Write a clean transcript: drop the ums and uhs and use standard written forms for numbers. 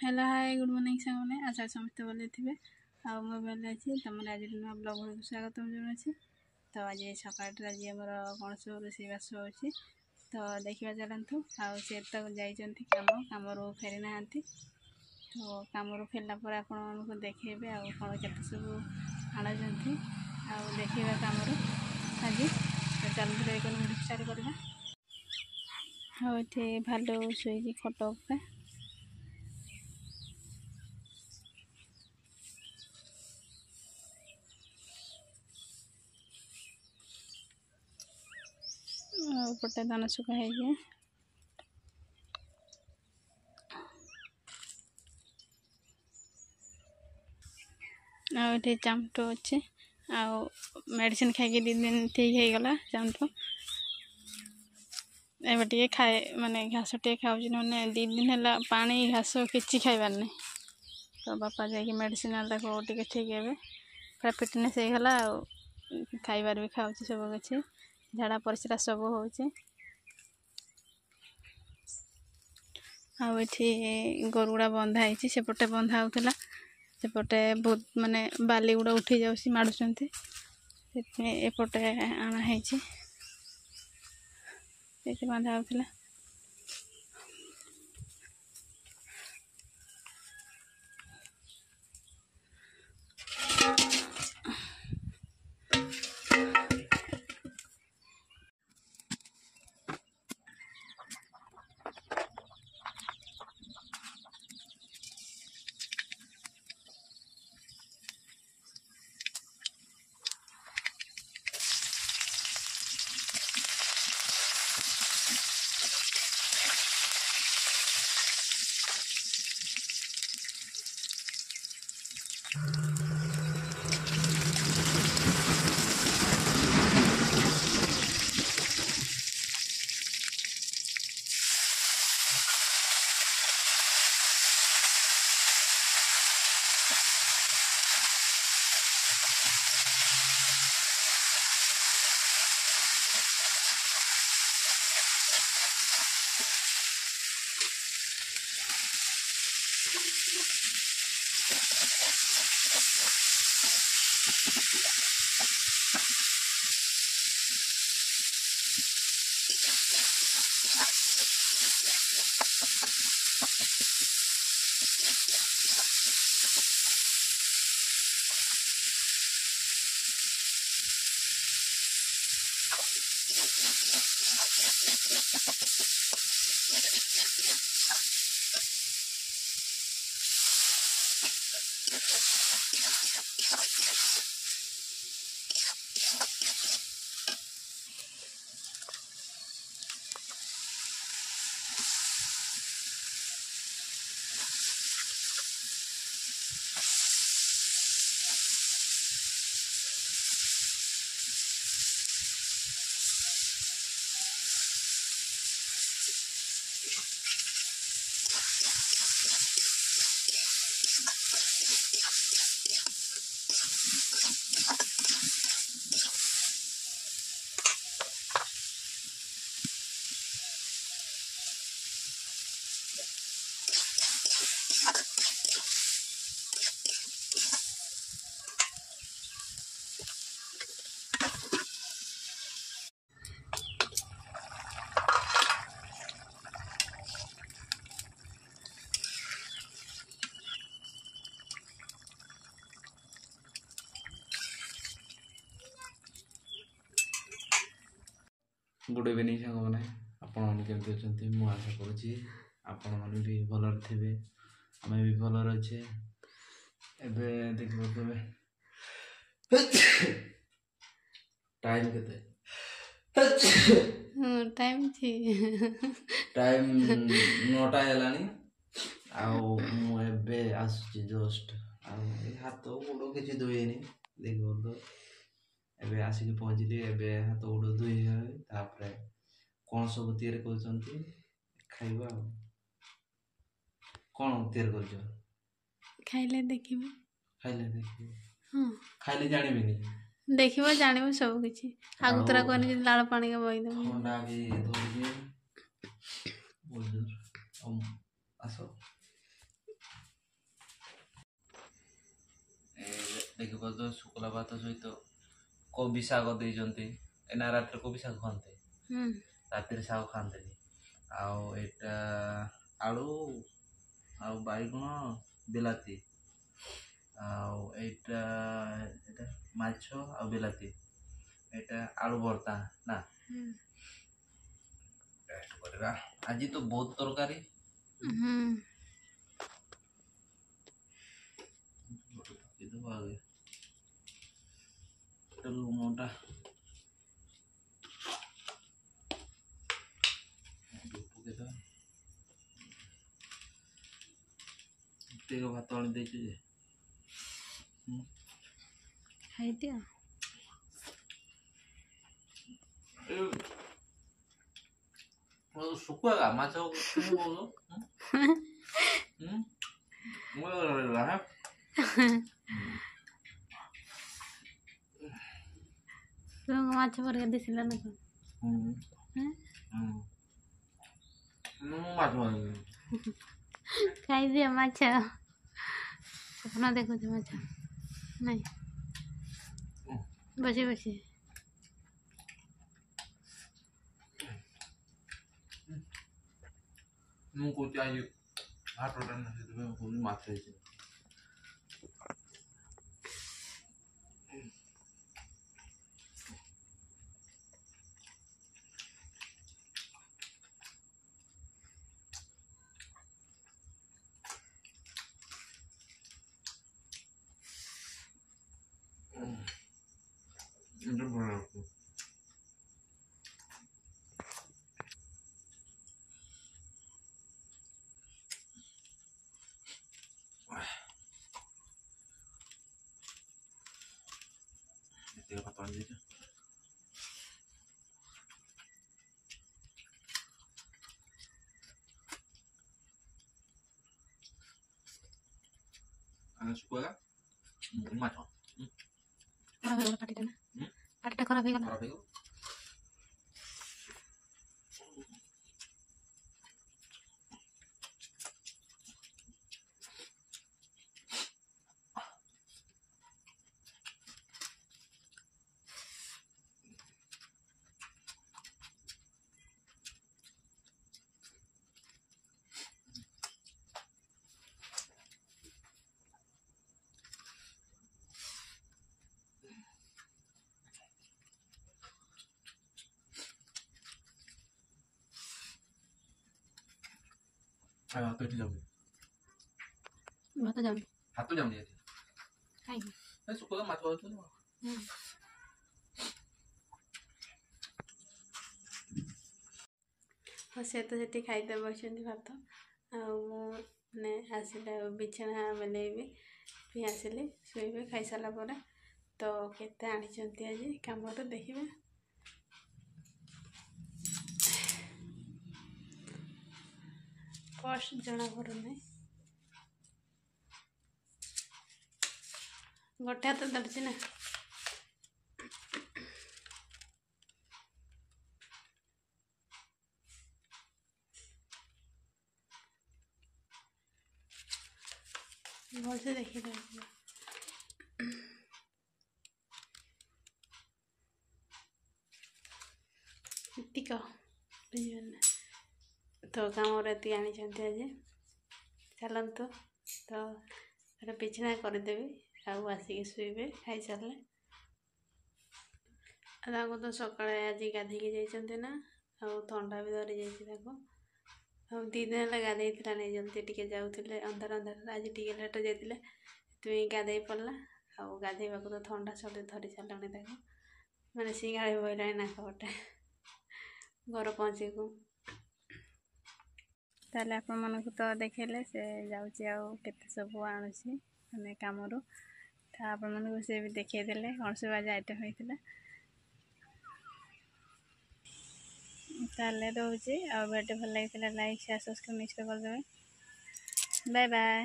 Hello hi good morning सामने आशा समस्ते भले थे आ मोबाइल अच्छी तुम आज नुआ ब्लॉग घर स्वागत जनावि। तो आज सकाल आज आमर कौन सब रोषेईबास हो तो देखा चलतु आए तो जाइंट कम फेरी ना तो कम फेरला आपको देखेबे आ कौन के सब आणुंट देखा कम आज तो चलते स्टार्ट करवा। हाँ ये भालू शोई खट उपे पटे दाना सुखा है आठे चामटो अच्छे आ मेडिसिन खाई 2 दिन ठीक हो गला चामटो एवं टे खाए माने घास टे खाऊ ना 2 दिन है पानी घास किसी खाइबार नहीं तो बापा जाकि मेडिसिन टे ठीक है पूरा फिटनेस हो गला खाइबार भी खाऊ सब किसी झाड़ा परिस्रा सब हो गोरुगुड़ा बंधा है सेपटे बंधा होता सेपटे बहुत माने बाली गुड़ा उठी जाऊँ माड़ुंट एपटे आना बंधा होता। गुड इवनिंग सांग मैंने आपण केमती अच्छा मु आशा करुँची आपण मैंने भी भलर थे आम भी भलर अच्छे एवं देख तुम टाइम के टाइम टाइम 9टा है मुझे आसूँ जस्ट हाथ गोड़ किसी धोएनि देख तो एबे आसिक पहुँचली एबे हाथ गोड़ धोई तापर कौन सब तैयारी कर खाइबा कौन तैयारी कर खाइले देखिबे खाइले देखिए हाँ खाइले जानबेनी देखिबो जानबो सब किछि आगु तोरा कहनी कि लाल पानी के बई दे ठंडा भी धोइए बुझुर आसो ଦେଖିପାରୁଥିବେ ଶୁଖିଲା ଭାତ ସହିତ କୋବି ଶାଗ ଦେଇଛନ୍ତି। ଏଇନା ରାତିରେ କୋବି ଶାଗ ଖାଆନ୍ତି, ରାତିରେ ଶାଗ ଖାଆନ୍ତିନି। ଆଉ ଏଇଟା ଆଳୁ ଆଉ ବାଇଗଣ ବିଲାତି, ଆଉ ଏଇଟା ଏଇଟା ମାଛ ଆଉ ବିଲାତି, ଏଇଟା ଆଳୁ ଭର୍ତ୍ତା ନା। ଟେଷ୍ଟ କରିବା। ଆଜି ତ ବହୁତ ତରକାରୀ। ଲୁଣଟା ପକେଇଦବା। ଟିକେ ଭାତ ଆଣି ଦେଇଛି ଯେ ଖାଇଦିଅ। ଶୁଖୁଆ ମାଛ ମାଛ ପରିକା ଦିଶିଲା ନା କଣ? ଖାଇଦିଅ ମାଛ। ସ୍ୱପ୍ନ ଦେଖୁଛ ମାଛ ନାଇଁ ବସି ବସି। ମୁଁ କହୁଛି ଆଜି ହାଟଟା ସେଥିପାଇଁ କହୁଛି ମାଛ ହେଇଛି। ଭଲ ଲାଗୁଛି। ଏତିକି ଭାତ ଆଣି ଦେଇଛ। ଶୁଖୁଆ ମାଛ ପାଟିଟା ଖରାପ ହେଇଗଲା। ଖରାପ ହେଇଗଲା। ଭାତ ଏଠି ଯାଉନି, ଭାତ ଯାଉନି, ହାତ ଯାଉନି ଏଠି। କାହିଁକି ଶୁଖୁଆ ମାଛ ଭାତ ସେ ତ ସେଠି ଖାଇତେ ବସିଛନ୍ତି ଭାତ। ଆଉ ମୁଁ ମାନେ ଆସିଲେ ବିଛଣା ବନେଇବି, ବି ଆସିଲି ଶୋଇବେ ଖାଇସାରିଲା ପରେ। ତ କେତେ ଆଣିଛନ୍ତି ଆଜି କାମରେ ଦେଖିବେ। କଷ୍ଟ ଜଣା ପଡ଼ୁନାହିଁ। ଗୋଟେ ହାତ ଧରିଛି ନା। ଭଲସେ ଦେଖିଥାନ୍ତି। ଏତିକ ବୁଝିପାରିଲେ ତ କାମରେ ଏତିକି ଆଣିଛନ୍ତି ଆଜି। ଚାଲନ୍ତୁ ତ ଗୋଟେ ବିଛଣା କରିଦେବି, ଆଉ ଆସିକି ଶୋଇବେ ଖାଇସାରିଲେ। ଆଉ ତାଙ୍କୁ ତ ସକାଳେ ଆଜି ଗାଧେଇକି ଯାଇଛନ୍ତି ନା, ଆଉ ଥଣ୍ଡା ବି ଧରି ଯାଇଛି ତାକୁ। ଆଉ 2 ଦିନ ହେଲା ଗାଧେଇଥିଲା ନେଇ ଜଲ୍ଦି ଟିକେ ଯାଉଥିଲେ ଅନ୍ଧାର ଅନ୍ଧାରରେ, ଆଜି ଟିକେ ଲେଟ୍ରେ ଯାଇଥିଲେ ସେଥିପାଇଁ ଗାଧେଇ ପଡ଼ିଲା। ଆଉ ଗାଧେଇବାକୁ ତ ଥଣ୍ଡା ସର୍ଦି ଧରି ସାରିଲାଣି ତାକୁ, ମାନେ ସିଙ୍ଗାଳି ବହିଲାଣି ନାକ ପଟେ ଘର ପହଞ୍ଚିକୁ। ତାହେଲେ ଆପଣମାନଙ୍କୁ ତ ଦେଖେଇଲେ ସେ ଯାଉଛି ଆଉ କେତେ ସବୁ ଆଣୁଛି ମାନେ କାମରୁ। ତ ଆପଣମାନଙ୍କୁ ସେ ବି ଦେଖେଇ ଦେଲେ କ'ଣ ସବୁ ଆଜି ଆଇଟମ୍ ହେଇଥିଲା। ତାହେଲେ ରହୁଛି। ଆଉ ଭିଡ଼ିଓ ଭଲ ଲାଗିଥିଲା ଲାଇକ୍ ସେୟାର ସବସ୍କ୍ରାଇବ୍ ନିଶ୍ଚୟ କରିଦେବେ। Bye bye.